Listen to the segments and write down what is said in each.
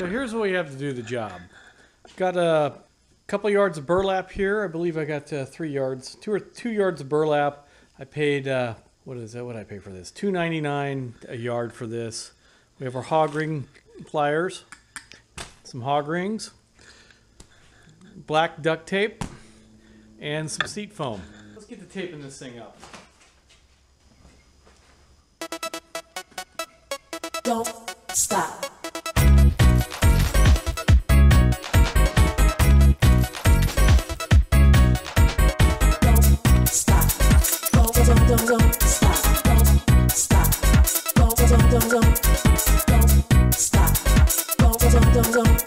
So here's what we have to do the job. Got a couple yards of burlap here. I believe I got 3 yards, two yards of burlap. I paid what is that? What did I pay for this? $2.99 a yard for this. We have our hog ring pliers, some hog rings, black duct tape, and some seat foam. Let's get the taping this thing up. Don't stop. Don't stop. Don't stop. Don't stop. Don't stop. Don't stop. Don't.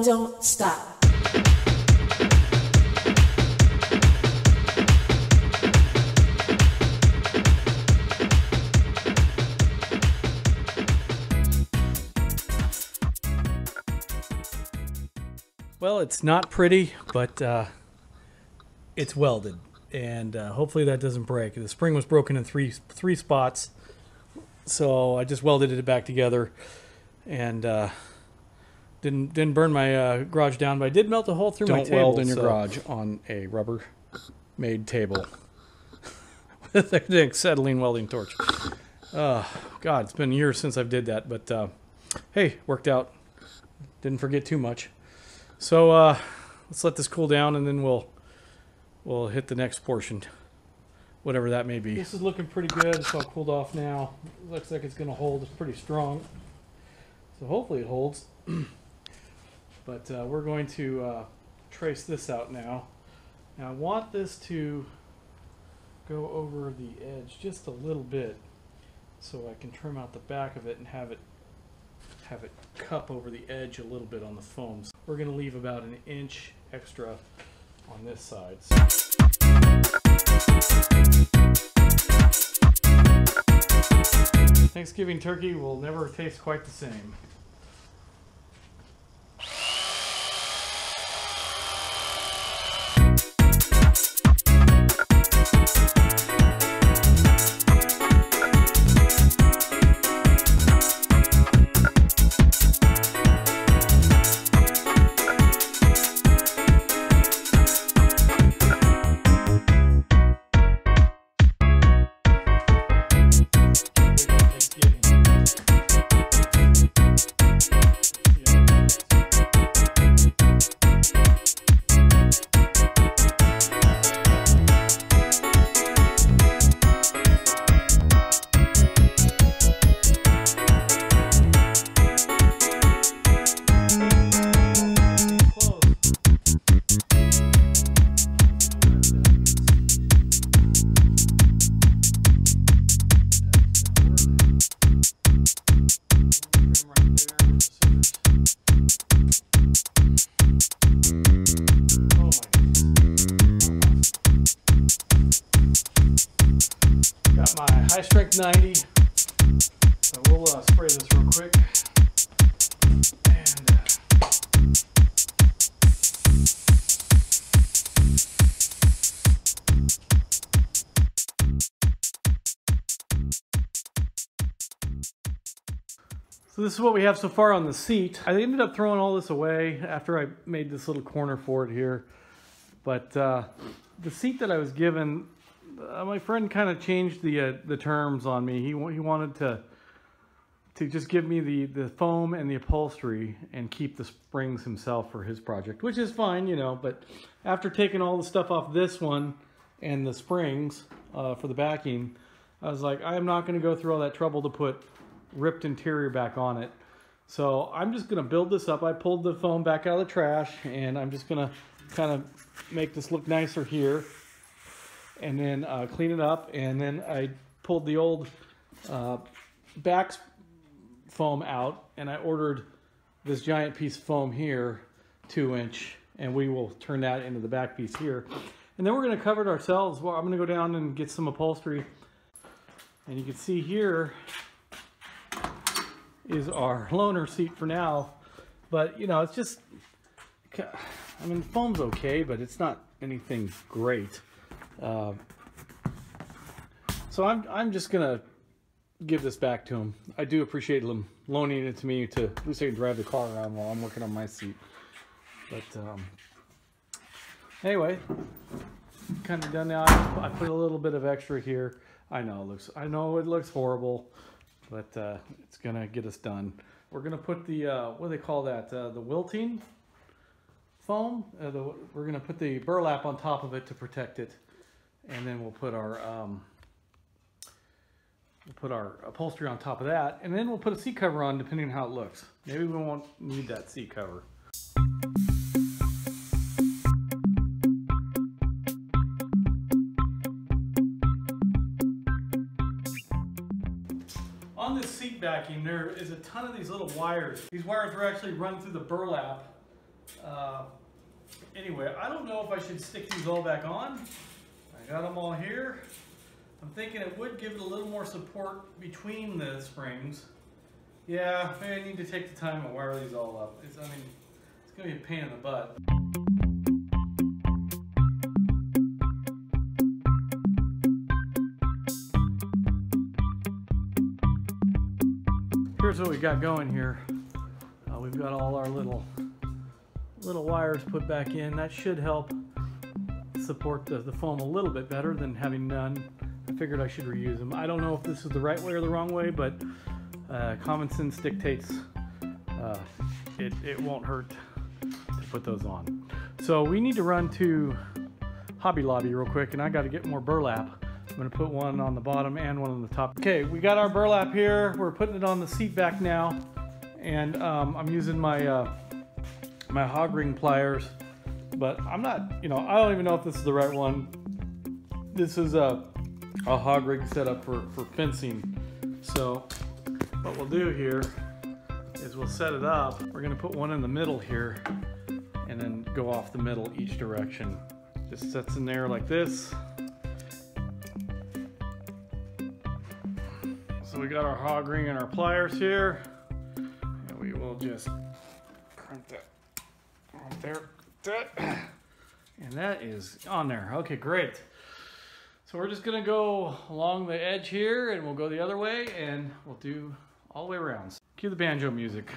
Don't stop. Well, it's not pretty, but it's welded, and hopefully that doesn't break. The spring was broken in three spots, So I just welded it back together, and didn't burn my garage down, but I did melt a hole through my table. Don't weld in your garage on a Rubbermaid table with an acetylene welding torch. God, it's been years since I've did that, but hey, worked out. Didn't forget too much. So let's let this cool down, and then we'll hit the next portion, whatever that may be. This is looking pretty good. It's all cooled off now. Looks like it's going to hold. It's pretty strong, so hopefully it holds. But we're going to trace this out now. Now I want this to go over the edge just a little bit, so I can trim out the back of it and have it cup over the edge a little bit on the foam. So we're going to leave about an inch extra on this side. Thanksgiving turkey will never taste quite the same. Got my high strength 90, so we'll spray this real quick. And so this is what we have so far on the seat. I ended up throwing all this away after I made this little corner for it here. But the seat that I was given, my friend kind of changed the terms on me. He wanted to just give me the foam and the upholstery and keep the springs himself for his project, which is fine, you know. But after taking all the stuff off this one and the springs for the backing, I was like, I am not going to go through all that trouble to put ripped interior back on it. So I'm just going to build this up. I pulled the foam back out of the trash, and I'm just going to kind of make this look nicer here, and then clean it up. And then I pulled the old back foam out, and I ordered this giant piece of foam here, 2-inch, and we will turn that into the back piece here. And then we're going to cover it ourselves. Well, I'm going to go down and get some upholstery, and you can see here is our loaner seat for now. But you know, it's just, I mean, foam's okay, but it's not anything great. So I'm just gonna give this back to him. I do appreciate him loaning it to me to at least I can drive the car around while I'm working on my seat. But anyway, kind of done now. I put a little bit of extra here. I know it looks horrible, but it's gonna get us done. We're gonna put the what do they call that? The wilting foam. We're gonna put the burlap on top of it to protect it, and then we'll put our upholstery on top of that, and then we'll put a seat cover on depending on how it looks. Maybe we won't need that seat cover. On this seat backing, there is a ton of these little wires. These wires are actually run through the burlap. Anyway, I don't know if I should stick these all back on. I got them all here. I'm thinking it would give it a little more support between the springs. Yeah, maybe I need to take the time and wire these all up. I mean, it's gonna be a pain in the butt. Here's what we got going here. We've got all our little wires put back in. That should help support the foam a little bit better than having none. I figured I should reuse them. I don't know if this is the right way or the wrong way, but common sense dictates it won't hurt to put those on. So we need to run to Hobby Lobby real quick, and I got to get more burlap. I'm going to put one on the bottom and one on the top. Okay, we got our burlap here. We're putting it on the seat back now, and I'm using my my hog ring pliers, but I'm not, I don't even know if this is the right one. This is a hog rig setup for fencing. So what we'll do here is we'll set it up. We're gonna put one in the middle here and then go off the middle each direction. Just sets in there like this. So we got our hog ring and our pliers here, and we will just crimp that right there. And that is on there. Okay, great. So we're just gonna go along the edge here, and we'll go the other way, and we'll do all the way around. Cue the banjo music.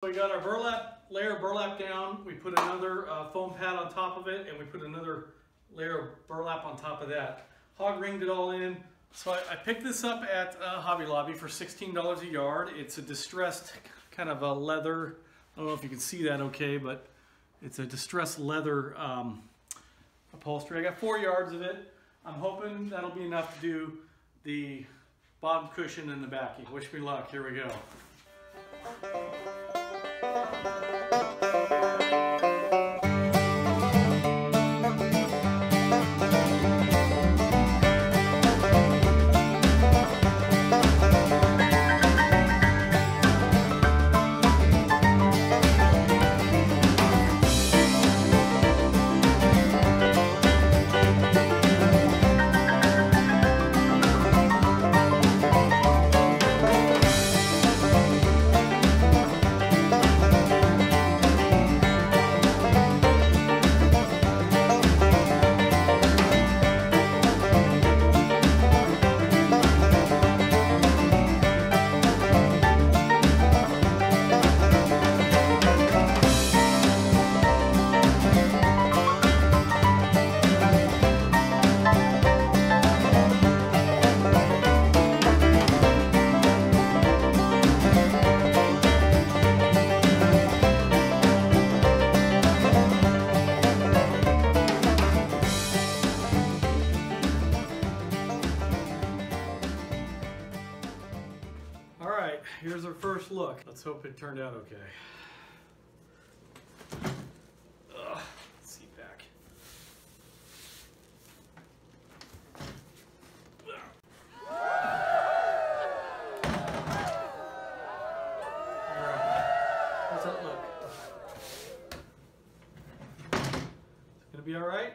We got our layer of burlap down. We put another foam pad on top of it, and we put another layer of burlap on top of that. Hog ringed it all in. So I picked this up at Hobby Lobby for $16 a yard. It's a distressed kind of a leather. I don't know if you can see that okay, but it's a distressed leather upholstery. I got 4 yards of it. I'm hoping that'll be enough to do the bottom cushion and the backing. Wish me luck. Here we go. Here's our first look. Let's hope it turned out okay. Seat back. Alright, how's that look? Is it gonna be alright?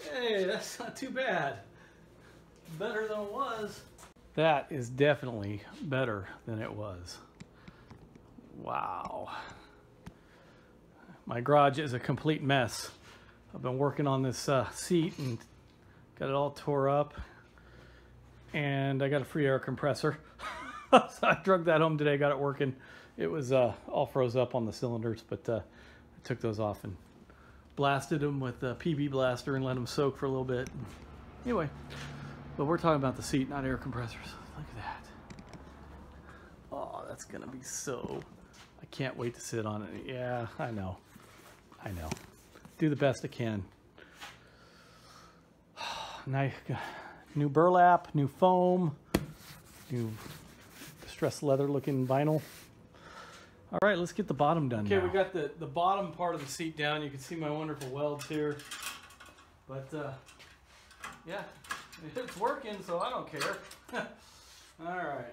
Hey, that's not too bad. Better than it was. That is definitely better than it was. Wow. My garage is a complete mess. I've been working on this seat and Got it all tore up. And I got a free air compressor. So I drug that home today, got it working. It was all froze up on the cylinders, but I took those off and blasted them with a PB blaster and let them soak for a little bit. Anyway, but we're talking about the seat, not air compressors. Look at that. Oh, that's gonna be so... I can't wait to sit on it. Yeah, I know. Do the best I can. Nice, new burlap, new foam, new distressed leather looking vinyl. All right, let's get the bottom done now. Okay, we got the bottom part of the seat down. You can see my wonderful welds here. But yeah, it's working, so I don't care. All right.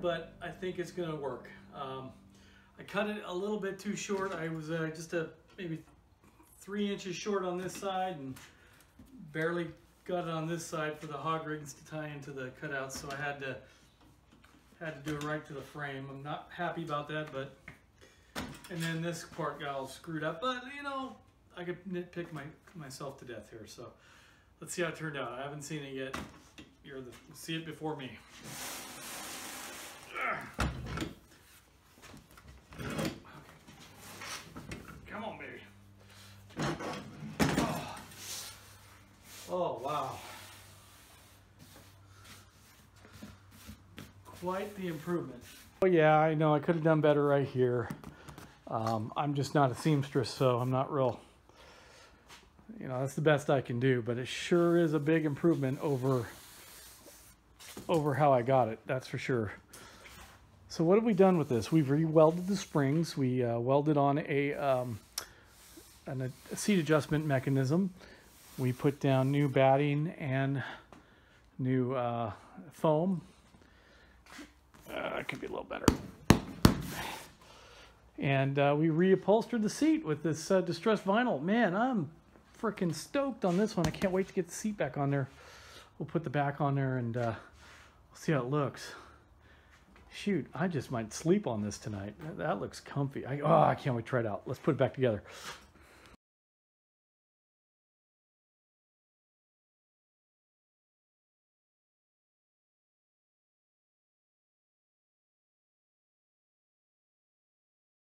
But I think it's gonna work. I cut it a little bit too short. I was just maybe 3 inches short on this side and barely got it on this side for the hog rigs to tie into the cutouts. So I had to do it right to the frame. I'm not happy about that, but and then this part got all screwed up. But you know, I could nitpick myself to death here. So let's see how it turned out. I haven't seen it yet. You'll see it before me. Okay. Come on, baby. Oh, wow. Quite the improvement. Oh yeah, I know I could have done better right here. I'm just not a seamstress, so I'm not real, you know, that's the best I can do, but it sure is a big improvement over how I got it, that's for sure. So what have we done with this? We've re-welded the springs. We welded on a seat adjustment mechanism. We put down new batting and new foam. It could be a little better. And we reupholstered the seat with this distressed vinyl. Man, I'm freaking stoked on this one. I can't wait to get the seat back on there. We'll put the back on there and we'll see how it looks. Shoot, I just might sleep on this tonight. That looks comfy. I can't wait to try it out. Let's put it back together.